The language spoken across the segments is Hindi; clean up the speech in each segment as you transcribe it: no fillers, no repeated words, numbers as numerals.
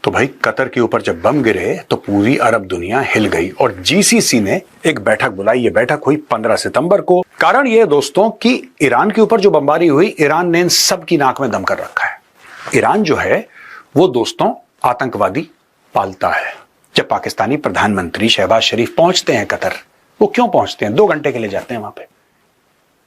तो भाई कतर के ऊपर जब बम गिरे तो पूरी अरब दुनिया हिल गई और जीसीसी ने एक बैठक बुलाई। ये बैठक हुई 15 सितंबर को। कारण ये दोस्तों कि ईरान के ऊपर जो बमबारी हुई, ईरान ने इन सब की नाक में दम कर रखा है। ईरान जो है वो दोस्तों आतंकवादी पालता है। जब पाकिस्तानी प्रधानमंत्री शहबाज शरीफ पहुंचते हैं कतर, वो क्यों पहुंचते हैं? 2 घंटे के लिए जाते हैं वहां पे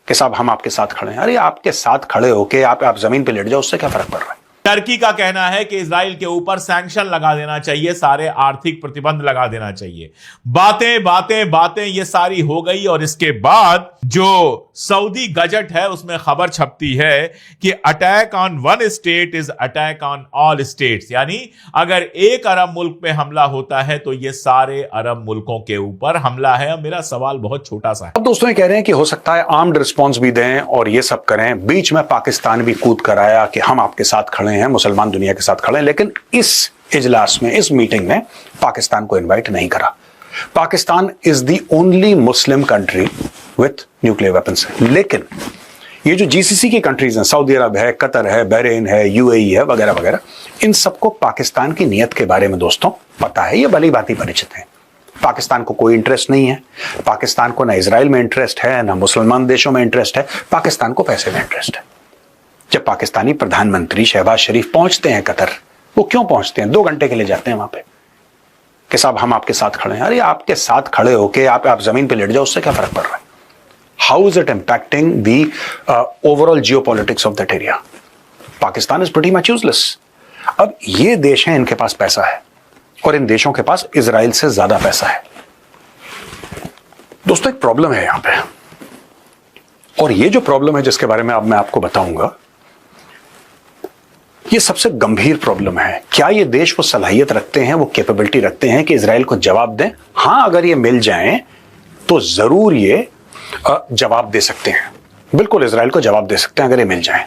कि साहब हम आपके साथ खड़े हैं। अरे आपके साथ खड़े होके आप जमीन पे लेट जाओ, उससे क्या फर्क पड़ रहा है? टर्की का कहना है कि इजराइल के ऊपर सैंक्शन लगा देना चाहिए, सारे आर्थिक प्रतिबंध लगा देना चाहिए। बातें बातें बातें ये सारी हो गई और इसके बाद जो सऊदी गजट है उसमें खबर छपती है कि attack on one state is attack on all states, यानी अगर एक अरब मुल्क पे हमला होता है तो ये सारे अरब मुल्कों के ऊपर हमला है। और मेरा सवाल बहुत छोटा सा है। अब दोस्तों ये कह रहे हैं कि हो सकता है आर्म्ड रिस्पॉन्स भी दें और ये सब करें। बीच में पाकिस्तान भी कूद कर आया कि हम आपके साथ खड़े हैं, मुसलमान दुनिया के साथ खड़े हैं, लेकिन इस इजलास में, इस मीटिंग में पाकिस्तान को इनवाइट नहीं करा। Pakistan is the only Muslim country with nuclear weapons. लेकिन ये जो जीसीसी की कंट्रीज हैं, सऊदी अरब है, कतर है, बहरीन है, यूएई है, वगैरह वगैरह, इन सबको पाकिस्तान की नीयत के बारे में दोस्तों पता है। ये भली भांति परिचित है। पाकिस्तान को कोई इंटरेस्ट नहीं है। पाकिस्तान को ना इजराइल में इंटरेस्ट है, ना मुसलमान देशों में इंटरेस्ट है। पाकिस्तान को पैसे में इंटरेस्ट है। जब पाकिस्तानी प्रधानमंत्री शहबाज शरीफ पहुंचते हैं कतर, वो क्यों पहुंचते हैं? 2 घंटे के लिए जाते हैं वहां पे कि साहब हम आपके साथ खड़े हैं। अरे आपके साथ खड़े होके आप जमीन पे लेट जाओ, उससे क्या फर्क पड़ रहा है? How is it impacting the overall geopolitics of that area? Pakistan is pretty much useless. अब ये देश हैं, इनके पास पैसा है और इन देशों के पास इजराइल से ज्यादा पैसा है। दोस्तों एक प्रॉब्लम है यहां पे, और ये जो प्रॉब्लम है जिसके बारे में अब मैं आपको बताऊंगा, ये सबसे गंभीर प्रॉब्लम है। क्या ये देश वो सलाहियत रखते हैं, वो कैपेबिलिटी रखते हैं कि इजराइल को जवाब दें? हां, अगर ये मिल जाएं तो जरूर ये जवाब दे सकते हैं। बिल्कुल इजराइल को जवाब दे सकते हैं अगर ये मिल जाएं।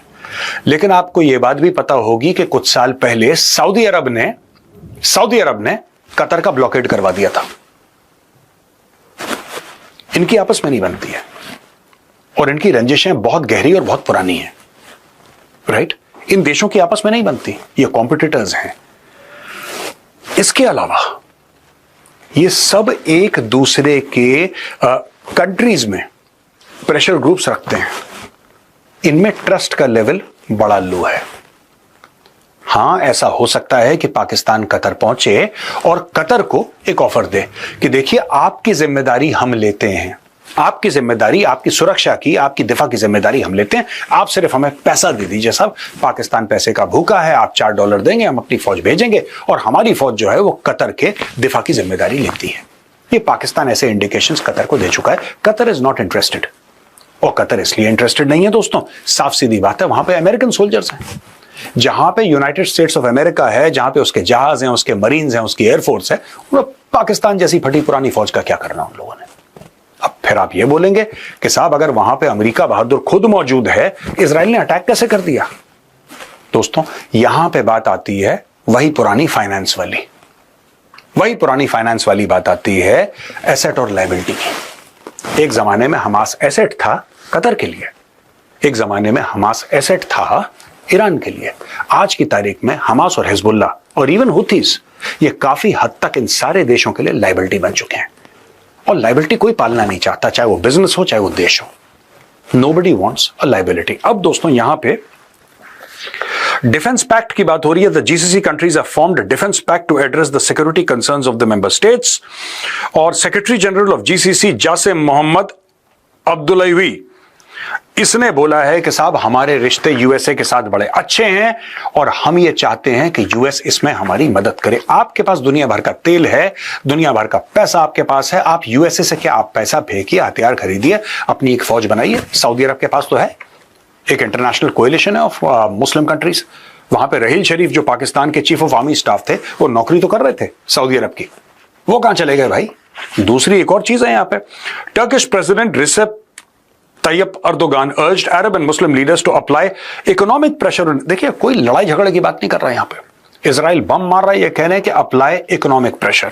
लेकिन आपको ये बात भी पता होगी कि कुछ साल पहले सऊदी अरब ने कतर का ब्लॉकेड करवा दिया था। इनकी आपस में नहीं बनती है और इनकी रंजिशें बहुत गहरी और बहुत पुरानी हैं, राइट? इन देशों की आपस में नहीं बनती, ये कॉम्पिटिटर्स हैं। इसके अलावा ये सब एक दूसरे के कंट्रीज में प्रेशर ग्रुप्स रखते हैं। इनमें ट्रस्ट का लेवल बड़ा लो है। हां, ऐसा हो सकता है कि पाकिस्तान कतर पहुंचे और कतर को एक ऑफर दे कि देखिए आपकी जिम्मेदारी हम लेते हैं, आपकी जिम्मेदारी, आपकी सुरक्षा की, आपकी दिफा की जिम्मेदारी हम लेते हैं, आप सिर्फ हमें पैसा दे दीजिए। साहब पाकिस्तान पैसे का भूखा है, आप $4 देंगे, हम अपनी फौज भेजेंगे और हमारी फौज जो है वो कतर के दिफा की जिम्मेदारी लेती है। ये पाकिस्तान ऐसे इंडिकेशंस कतर को दे चुका है। कतर इज नॉट इंटरेस्टेड, और कतर इसलिए इंटरेस्टेड नहीं है दोस्तों, साफ सीधी बात है, वहां पे अमेरिकन सोल्जर्स हैं। जहां पे यूनाइटेड स्टेट्स ऑफ अमेरिका है, जहां पे उसके जहाज हैं, उसके मरीन्स हैं, उसकी एयरफोर्स है, पाकिस्तान जैसी फटी पुरानी फौज का क्या करना उन लोगों ने? अब फिर आप ये बोलेंगे कि साहब अगर वहां पे अमेरिका बहादुर खुद मौजूद है, इजराइल ने अटैक कैसे कर दिया? दोस्तों यहां पे बात आती है वही पुरानी फाइनेंस वाली बात आती है, एसेट और लायबिलिटी की। एक जमाने में हमास एसेट था कतर के लिए, एक जमाने में हमास एसेट था ईरान के लिए। आज की तारीख में हमास और हिजबुल्ला और इवन हुतीज, ये काफी हद तक इन सारे देशों के लिए लायबिलिटी बन चुके हैं। और लायबिलिटी कोई पालना नहीं चाहता, चाहे वो बिजनेस हो, चाहे वो देश हो। Nobody wants a liability. अब दोस्तों यहां पे डिफेंस पैक्ट की बात हो रही है। The GCC countries have formed a defence pact to address the security concerns of the member states. और secretary general of GCC Jasim Mohammed अब्दुलवी, इसने बोला है कि साहब हमारे रिश्ते यूएसए के साथ बड़े अच्छे हैं और हम ये चाहते हैं कि यूएस इसमें हमारी मदद करे। आपके पास दुनिया भर का तेल है, दुनिया भर का पैसा आपके पास है, आप यूएसए से क्या आप पैसा फेंकिए, हथियार खरीदिए, अपनी एक फौज बनाइए। सऊदी अरब के पास तो है, एक इंटरनेशनल कोएलिशन है ऑफ मुस्लिम कंट्रीज। वहां पे रहील शरीफ जो पाकिस्तान के चीफ ऑफ आर्मी स्टाफ थे, वो नौकरी तो कर रहे थे सऊदी अरब की, वो कहां चले गए भाई? दूसरी एक और चीज है यहां पे, Turkish president Recep Tayyip Erdogan urged Arab and Muslim leaders to apply economic pressure. देखिए कोई लड़ाई झगड़े की बात नहीं कर रहा है यहां पे। इजराइल बम मार रहा है, ये कह रहे हैं कि apply economic pressure.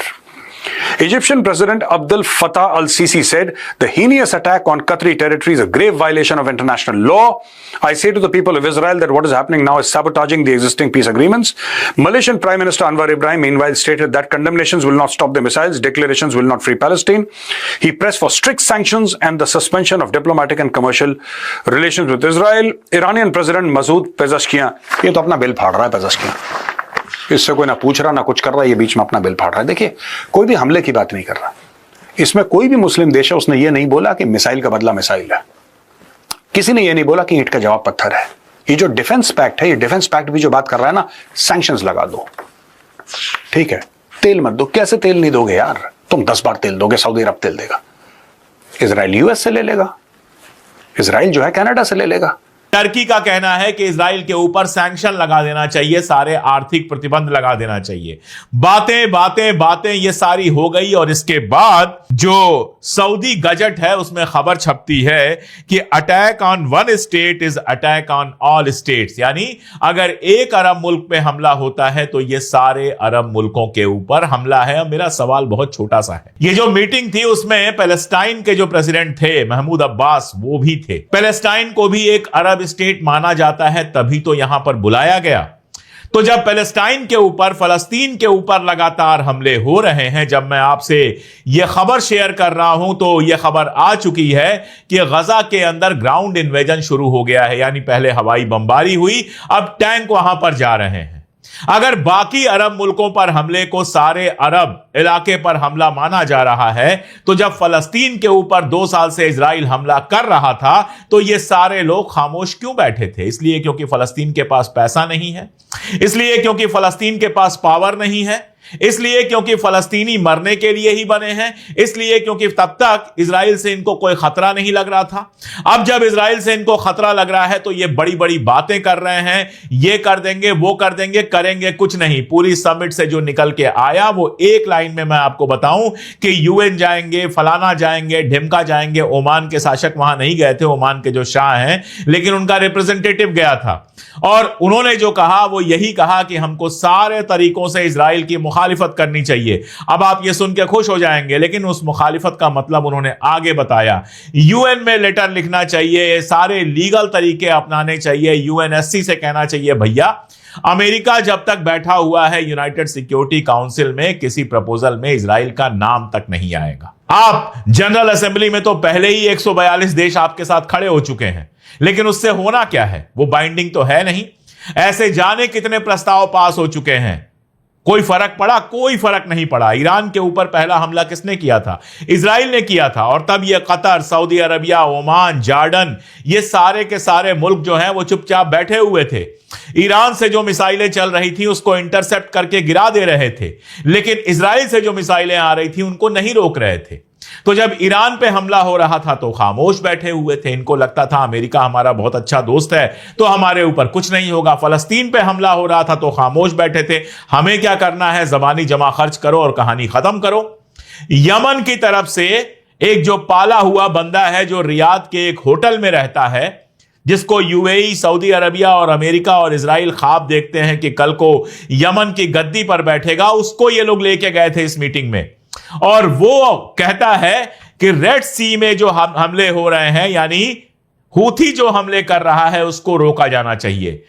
Egyptian President Abdel Fattah al-Sisi said the heinous attack on Qatari territory is a grave violation of international law. I say to the people of Israel that what is happening now is sabotaging the existing peace agreements. Malaysian Prime Minister Anwar Ibrahim meanwhile stated that condemnations will not stop the missiles, declarations will not free Palestine. He pressed for strict sanctions and the suspension of diplomatic and commercial relations with Israel. Iranian President Masoud Pezeshkian, ये तो अपना बिल फाड़ रहा है पेज़ेश्कियान, इससे कोई ना पूछ रहा ना कुछ कर रहा, ये बीच में अपना बिल फाड़ रहा है। देखिए, कोई भी हमले की बात नहीं कर रहा, इसमें कोई भी मुस्लिम देश है उसने ये नहीं बोला कि मिसाइल का बदला मिसाइल है, किसी ने ये नहीं बोला कि ईंट का जवाब पत्थर है। ये जो डिफेंस पैक्ट है, ये डिफेंस पैक्ट भी जो बात कर रहा है ना, सैंक्शंस लगा दो, ठीक है, तेल मत दो। कैसे तेल नहीं दोगे यार, तुम 10 बार तेल दोगे, सऊदी अरब तेल देगा, इजराइल यूएस से ले लेगा, इजराइल जो है कनाडा से ले लेगा। टर्की का कहना है कि इजराइल के ऊपर सैंक्शन लगा देना चाहिए, सारे आर्थिक प्रतिबंध लगा देना चाहिए। बातें बातें बातें ये सारी हो गई और इसके बाद जो सऊदी गजट है उसमें खबर छपती है कि attack on one state is attack on all states, यानी अगर एक अरब मुल्क पे हमला होता है तो ये सारे अरब मुल्कों के ऊपर हमला है। मेरा सवाल बहुत छोटा सा है, ये जो मीटिंग थी उसमें पैलेस्टाइन के जो प्रेसिडेंट थे महमूद अब्बास वो भी थे। पैलेस्टाइन को भी एक अरब स्टेट माना जाता है, तभी तो यहां पर बुलाया गया। तो जब पैलेस्टाइन के ऊपर, फलस्तीन के ऊपर लगातार हमले हो रहे हैं, जब मैं आपसे यह खबर शेयर कर रहा हूं तो यह खबर आ चुकी है कि गजा के अंदर ग्राउंड इन्वेजन शुरू हो गया है, यानी पहले हवाई बमबारी हुई, अब टैंक वहां पर जा रहे हैं। अगर बाकी अरब मुल्कों पर हमले को सारे अरब इलाके पर हमला माना जा रहा है, तो जब फलस्तीन के ऊपर 2 साल से इजराइल हमला कर रहा था तो ये सारे लोग खामोश क्यों बैठे थे? इसलिए क्योंकि फलस्तीन के पास पैसा नहीं है, इसलिए क्योंकि फलस्तीन के पास पावर नहीं है, इसलिए क्योंकि फलस्तीनी मरने के लिए ही बने हैं, इसलिए क्योंकि तब तक इजराइल से इनको कोई खतरा नहीं लग रहा था। अब जब इजराइल से इनको खतरा लग रहा है तो ये बड़ी बड़ी बातें कर रहे हैं, ये कर देंगे, वो कर देंगे, करेंगे कुछ नहीं। पूरी समिट से जो निकल के आया वो एक लाइन में मैं आपको बताऊं कि यूएन जाएंगे, फलाना जाएंगे, ढिमका जाएंगे। ओमान के शासक वहां नहीं गए थे, ओमान के जो शाह हैं, लेकिन उनका रिप्रेजेंटेटिव गया था और उन्होंने जो कहा वो यही कहा कि हमको सारे तरीकों से इजराइल की मुखालिफत करनी चाहिए। अब आप ये सुन के खुश हो जाएंगे, लेकिन उस मुखालिफत का मतलब उन्होंने आगे बताया। यूएन में लेटर लिखना चाहिए, सारे लीगल तरीके अपनाने चाहिए, यूएनएससी से कहना चाहिए भैया अमेरिका जब तक बैठा हुआ है यूनाइटेड सिक्योरिटी काउंसिल में, किसी प्रपोजल में इजराइल का नाम तक नहीं आएगा। आप जनरल असेंबली में तो पहले ही 142 देश आपके साथ खड़े हो चुके हैं, लेकिन उससे होना क्या है? वो बाइंडिंग तो है नहीं। ऐसे जाने कितने प्रस्ताव पास हो चुके हैं, कोई फर्क पड़ा? कोई फर्क नहीं पड़ा। ईरान के ऊपर पहला हमला किसने किया था? इजराइल ने किया था। और तब ये Qatar, Saudi Arabia, Oman, Jordan, ये सारे के सारे मुल्क जो हैं वो चुपचाप बैठे हुए थे। ईरान से जो मिसाइलें चल रही थी उसको इंटरसेप्ट करके गिरा दे रहे थे, लेकिन इजराइल से जो मिसाइलें आ रही थी उनको नहीं रोक रहे थे। तो जब ईरान पे हमला हो रहा था तो खामोश बैठे हुए थे। इनको लगता था अमेरिका हमारा बहुत अच्छा दोस्त है तो हमारे ऊपर कुछ नहीं होगा। फलस्तीन पे हमला हो रहा था तो खामोश बैठे थे। हमें क्या करना है, जबानी जमा खर्च करो और कहानी खत्म करो। यमन की तरफ से एक जो पाला हुआ बंदा है जो रियाद के एक होटल में रहता है, जिसको यूएई, सऊदी अरबिया और अमेरिका और इजराइल ख्वाब देखते हैं कि कल को यमन की गद्दी पर बैठेगा, उसको ये लोग लेके गए थे इस मीटिंग में। और वो कहता है कि रेड सी में जो हमले हो रहे हैं, यानी हूथी जो हमले कर रहा है, उसको रोका जाना चाहिए।